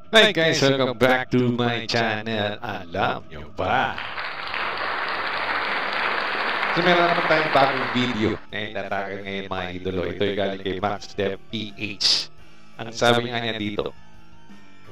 Hi guys, welcome back to my channel. Alam nyo ba? So meron naman tayong bagong video na itatake ngayon mga idolo. Ito ay galing kay MaxDev PH. Ang sabi niya dito,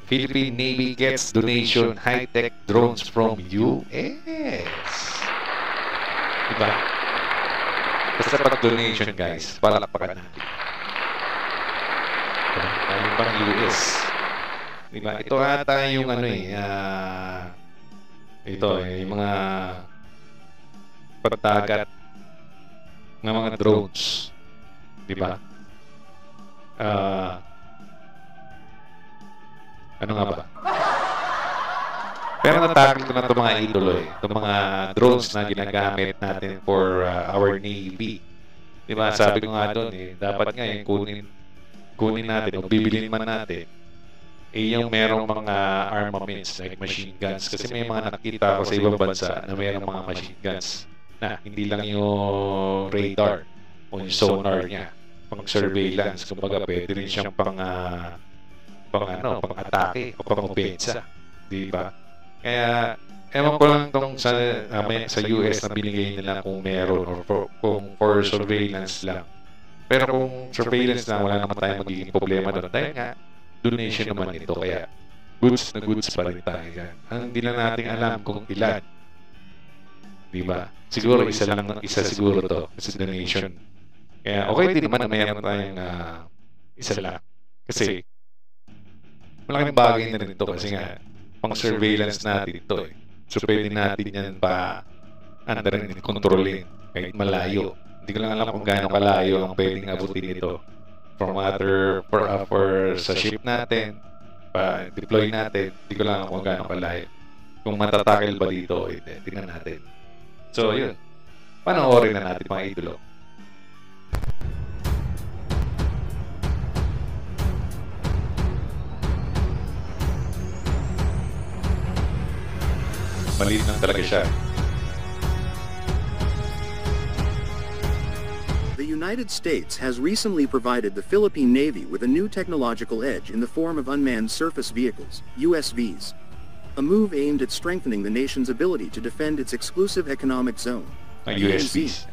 Philippine Navy gets donation high-tech drones from US. Diba? Basta pag donation guys, palakpakan natin. Ano bang US? Diba? Ito ata yung yung mga pagtagat ng mga drones. Diba? Ano nga ba? Pero natakil ko na ito mga idolo itong mga drones na ginagamit natin for our Navy. Diba? Sabi ko nga doon dapat nga yung kunin natin o bibilin man natin yung merong mga armaments like machine guns. Kasi may mga nakikita ko sa ibang bansa na merong mga machine guns na hindi lang yung radar o yung sonar niya, pang surveillance. Kumbaga pwede rin siyang pang-atake o pang-opensa. Diba? Kaya ewan ko lang itong sa US na binigay nila kung meron or kung for surveillance lang. Pero kung surveillance lang, wala naman tayong magiging problema doon. Dahil nga, donation naman ito. Kaya, goods na goods pa rin tayo yan. Hindi na natin alam kung ilan. Diba? Siguro, isa siguro to. Kasi donation. Kaya, okay din naman na mayroon tayong isa lang. Kasi, malaking bagay na rin ito. Kasi nga, pang-surveillance natin ito So, pwede natin yan rin kontrolin kahit malayo. Hindi ko lang alam kung gaano kalayo ang pwedeng abutin ito from for sa ship natin, deploy natin. Hindi ko lang alam kung gaano kalayo. Kung matatakil ba dito, tingnan natin. So, yun. Panoorin na natin mga idolo. Maliit lang talaga siya. The United States has recently provided the Philippine Navy with a new technological edge in the form of unmanned surface vehicles, USVs. A move aimed at strengthening the nation's ability to defend its exclusive economic zone, USVs,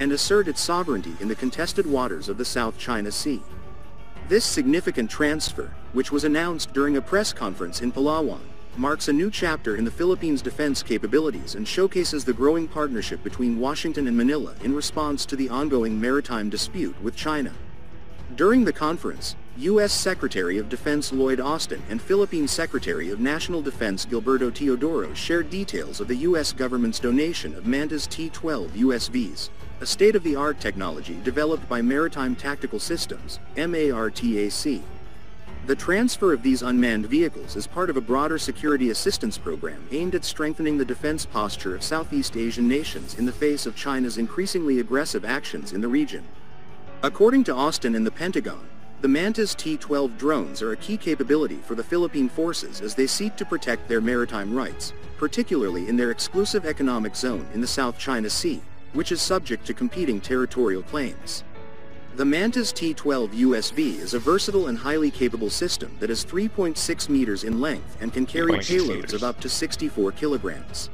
and assert its sovereignty in the contested waters of the South China Sea. This significant transfer, which was announced during a press conference in Palawan, marks a new chapter in the Philippines' defense capabilities and showcases the growing partnership between Washington and Manila in response to the ongoing maritime dispute with China. During the conference, U.S. Secretary of Defense Lloyd Austin and Philippine Secretary of National Defense Gilberto Teodoro shared details of the U.S. government's donation of Mantis T-12 USVs, a state-of-the-art technology developed by Maritime Tactical Systems, MARTAC. The transfer of these unmanned vehicles is part of a broader security assistance program aimed at strengthening the defense posture of Southeast Asian nations in the face of China's increasingly aggressive actions in the region. According to Austin and the Pentagon, the Mantis T-12 drones are a key capability for the Philippine forces as they seek to protect their maritime rights, particularly in their exclusive economic zone in the South China Sea, which is subject to competing territorial claims. The Mantis T-12 USV is a versatile and highly capable system that is 3.6 meters in length and can carry payloads of up to 64 kilograms.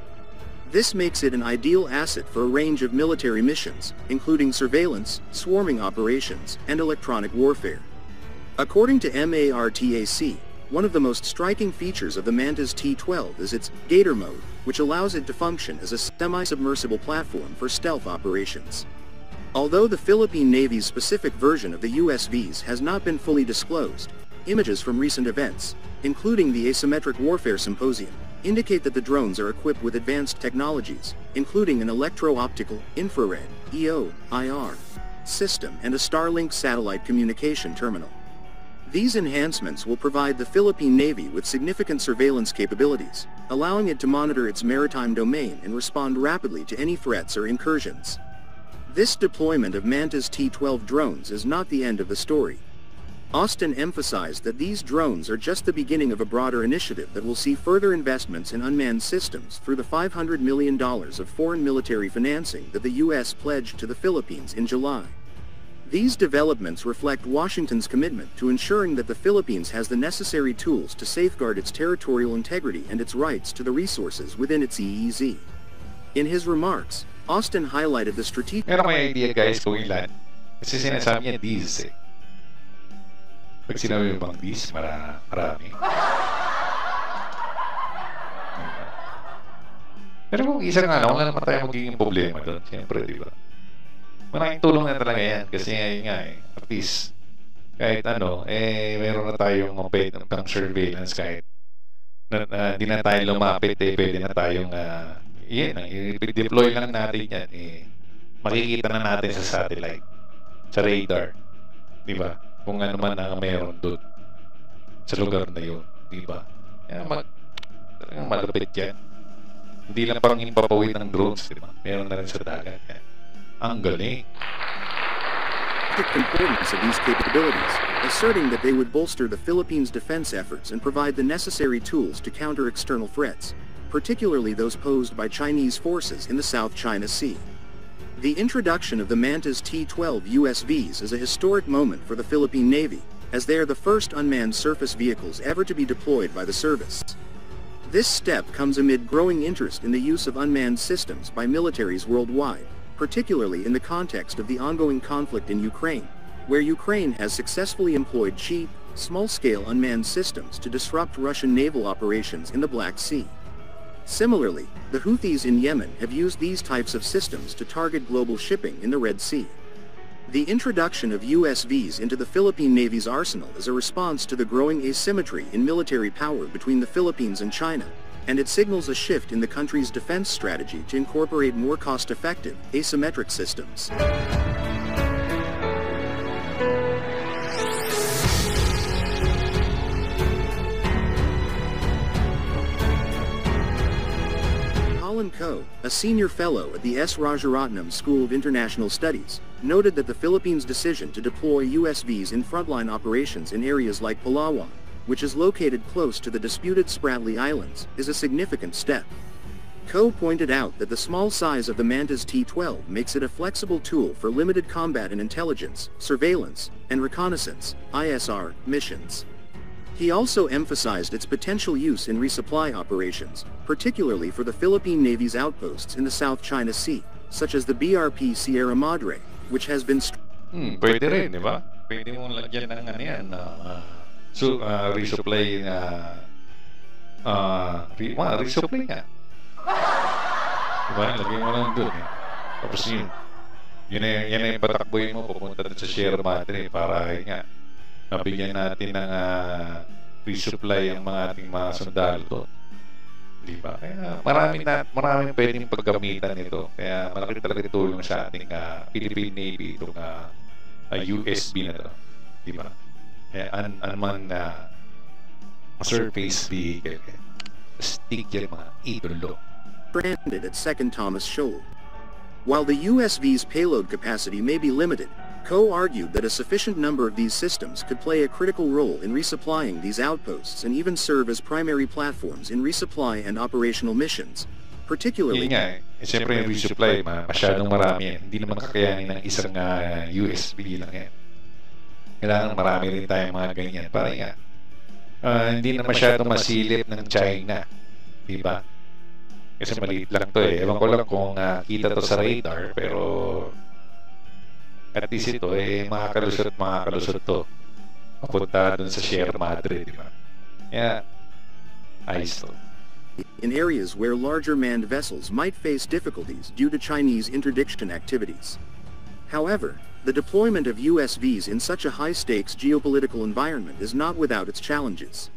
This makes it an ideal asset for a range of military missions, including surveillance, swarming operations, and electronic warfare. According to MARTAC, one of the most striking features of the Mantis T-12 is its Gator mode, which allows it to function as a semi-submersible platform for stealth operations. Although the Philippine Navy's specific version of the USVs has not been fully disclosed, images from recent events, including the Asymmetric Warfare Symposium, indicate that the drones are equipped with advanced technologies, including an electro-optical, infrared, EO, IR system and a Starlink satellite communication terminal. These enhancements will provide the Philippine Navy with significant surveillance capabilities, allowing it to monitor its maritime domain and respond rapidly to any threats or incursions. This deployment of Mantis T-12 drones is not the end of the story. Austin emphasized that these drones are just the beginning of a broader initiative that will see further investments in unmanned systems through the $500 million of foreign military financing that the U.S. pledged to the Philippines in July. These developments reflect Washington's commitment to ensuring that the Philippines has the necessary tools to safeguard its territorial integrity and its rights to the resources within its EEZ. In his remarks, Austin highlighted the strategic... Meron may idea guys kung ilan? Kasi sinasabi niya these eh. Pag sinabi mo bang these, marami. Pero kung isa nga lang, wala naman tayo magiging problema doon. Siyempre, di ba? Maraming tulong na talaga yan. Kasi nga eh, at least, kahit ano, meron na tayong pang surveillance kahit di na tayo lumapit pwede na tayong i-deploy lang natin yan. Makikita na natin sa satellite, sa radar. Di ba? Kung ano man ang meron doon sa lugar na yun. Di ba? Talagang malapit yan. Hindi lang parang himpapawid ng drones, di ba? Meron na rin sa dagat yan. Ang galing. The importance of these capabilities, asserting that they would bolster the Philippines' defense efforts and provide the necessary tools to counter external threats, particularly those posed by Chinese forces in the South China Sea. The introduction of the Mantis T-12 USVs is a historic moment for the Philippine Navy, as they are the first unmanned surface vehicles ever to be deployed by the service. This step comes amid growing interest in the use of unmanned systems by militaries worldwide, particularly in the context of the ongoing conflict in Ukraine, where Ukraine has successfully employed cheap, small-scale unmanned systems to disrupt Russian naval operations in the Black Sea. Similarly, the Houthis in Yemen have used these types of systems to target global shipping in the Red Sea. The introduction of USVs into the Philippine Navy's arsenal is a response to the growing asymmetry in military power between the Philippines and China, and it signals a shift in the country's defense strategy to incorporate more cost-effective, asymmetric systems. Colin Coe, a senior fellow at the S. Rajaratnam School of International Studies, noted that the Philippines' decision to deploy USVs in frontline operations in areas like Palawan, which is located close to the disputed Spratly Islands, is a significant step. Coe pointed out that the small size of the Mantis T-12 makes it a flexible tool for limited combat and intelligence, surveillance, and reconnaissance (ISR) missions. He also emphasized its potential use in resupply operations, particularly for the Philippine Navy's outposts in the South China Sea, such as the BRP Sierra Madre, which has been... Pwede rin, di ba? Pwede mong lagyan ng ano yan, resupply resupply nga. Diba? Lagyan mo lang dun eh. Tapos yan yung patakboy mo pupunta dun sa Sierra Madre para nga mabigyan natin ng resupply ang mga ating mga sundalo. Diba? Kaya maraming pwedeng paggamitan nito. Kaya malaki talaga tulong sa ating Philippine Navy itong USB na ito. Diba? Unmanned surface vehicle. Stick yan mga idolo. Stranded at 2nd Thomas Shoal. While the USV's payload capacity may be limited, Coe argued that a sufficient number of these systems could play a critical role in resupplying these outposts and even serve as primary platforms in resupply and operational missions, particularly... Yun nga siyempre yung resupply, masyadong marami yan. Hindi naman kakayanin ng isang USB lang yan. Kailangan marami rin tayong mga ganyan. Para nga, hindi na masyadong masilip ng China. Diba? Kasi maliit lang to eh. Ewan ko lang kung kita to sa radar, pero at least ito makakalusot to. Papunta dun sa Sierra Madre, diba? Yeah. Ayos to. In areas where larger manned vessels might face difficulties due to Chinese interdiction activities. However, the deployment of USVs in such a high-stakes geopolitical environment is not without its challenges.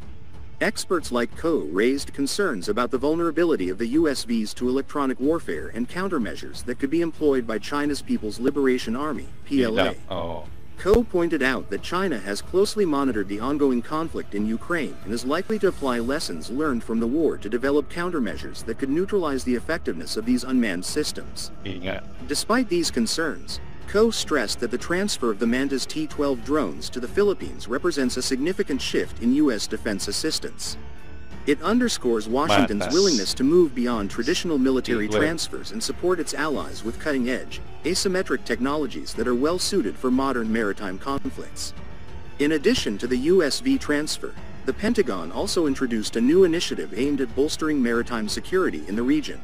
Experts like Coe raised concerns about the vulnerability of the USVs to electronic warfare and countermeasures that could be employed by China's People's Liberation Army, PLA. Coe pointed out that China has closely monitored the ongoing conflict in Ukraine and is likely to apply lessons learned from the war to develop countermeasures that could neutralize the effectiveness of these unmanned systems. Despite these concerns, Coe stressed that the transfer of the Mantis T-12 drones to the Philippines represents a significant shift in U.S. defense assistance. It underscores Washington's Matas. willingness to move beyond traditional military Well. transfers and support its allies with cutting-edge, asymmetric technologies that are well-suited for modern maritime conflicts. In addition to the USV transfer, the Pentagon also introduced a new initiative aimed at bolstering maritime security in the region.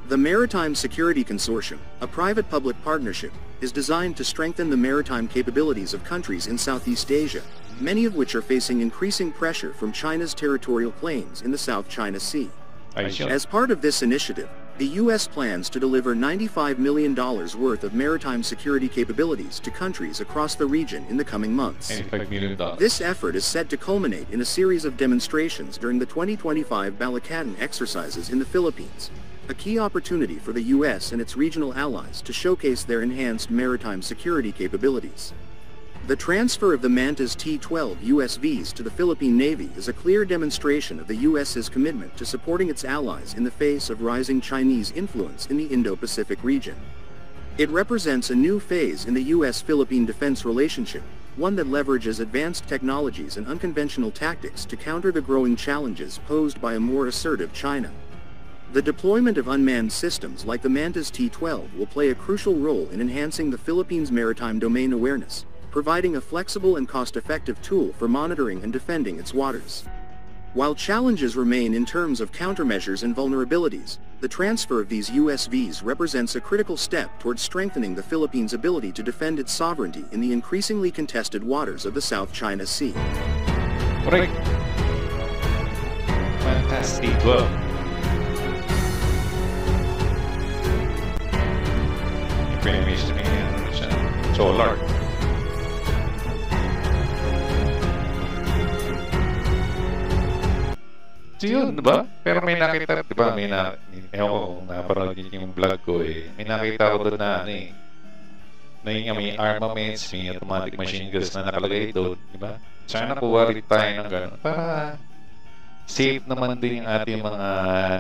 The Maritime Security Consortium, a private-public partnership, is designed to strengthen the maritime capabilities of countries in Southeast Asia, many of which are facing increasing pressure from China's territorial claims in the South China Sea. Ayos yun. As part of this initiative, the U.S. plans to deliver $95 million worth of maritime security capabilities to countries across the region in the coming months. $95 million. This effort is set to culminate in a series of demonstrations during the 2025 Balakatan exercises in the Philippines, a key opportunity for the U.S. and its regional allies to showcase their enhanced maritime security capabilities. The transfer of the Mantas T-12 USVs to the Philippine Navy is a clear demonstration of the U.S.'s commitment to supporting its allies in the face of rising Chinese influence in the Indo-Pacific region. It represents a new phase in the U.S.-Philippine defense relationship, one that leverages advanced technologies and unconventional tactics to counter the growing challenges posed by a more assertive China. The deployment of unmanned systems like the Mantas T-12 will play a crucial role in enhancing the Philippines' maritime domain awareness, providing a flexible and cost-effective tool for monitoring and defending its waters. While challenges remain in terms of countermeasures and vulnerabilities, the transfer of these USVs represents a critical step towards strengthening the Philippines' ability to defend its sovereignty in the increasingly contested waters of the South China Sea. Correct. Fantastic. Well. Pinamiss na siya. Solar. So yun, diba? Pero may nakita, diba? Ewan ko kung napanood niyo yung vlog ko eh. May nakita ko doon na na yung may armaments, may automatic machine guns na nakalagay doon, diba? Sana kuha rin tayo ng gano'n para safe naman din yung ating mga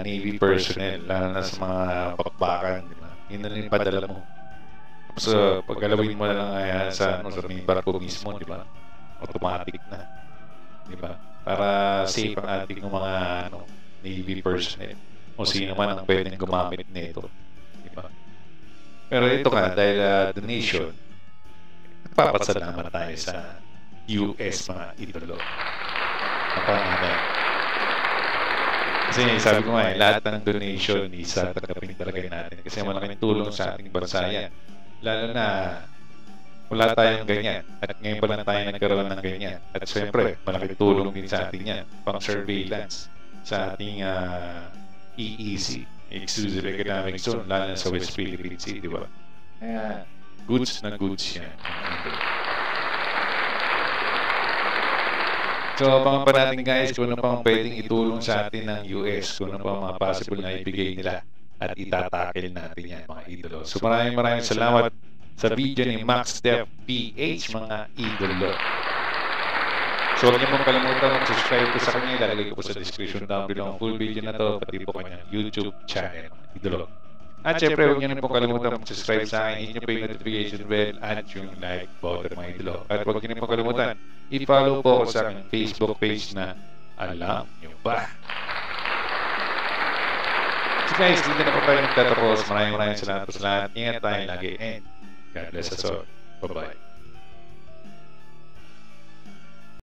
Navy personnel, lalo na sa mga bakbakan, diba? Yun na rin padala mo. Tapos paggalawin mo na lang sa may barko mismo, diba? Automatic na, diba? Para safe ang ating mga Navy personnel o sino man ang pwedeng gumamit nito, diba? Pero ito nga, dahil donation, nagpapasalamat tayo sa US mga idolo. Kasi sabi ko nga, lahat ng donation isa tagapin talaga natin kasi malaking tulong sa ating bansa yan, lalo na wala tayong ganyan at ngayon pa lang tayo nagkaroon ng ganyan at syempre malaking tulong din sa atin yan pang surveillance sa ating EEZ, Exclusive Economic Zone, lalo na sa West Philippine Sea, di ba? Kaya goods na goods yan. So abangan pa natin guys kung ano pang pwedeng itulong sa atin ng US, kung ano pang mga possible na ibigay nila at itatakil natin yan mga idolo. So maraming salamat sa video ni Max Def PH mga idolo. So huwag niyo pong kalimutan mag-subscribe po sa kanya. Ilalagay ko po sa description down below ang full video na to, pati po kanyang YouTube channel mga idolo. At syempre huwag niyo pong kalimutan mag-subscribe sa akin, hit niyo po yung notification bell at yung like button mga idolo. At huwag niyo pong kalimutan i-follow po ako sa aking Facebook page na Alam Nyo Ba. So guys, dito na po tayo nagtatapos. Maraming salamat po sa lahat. Ingat tayo lagi and God bless us all. Bye-bye.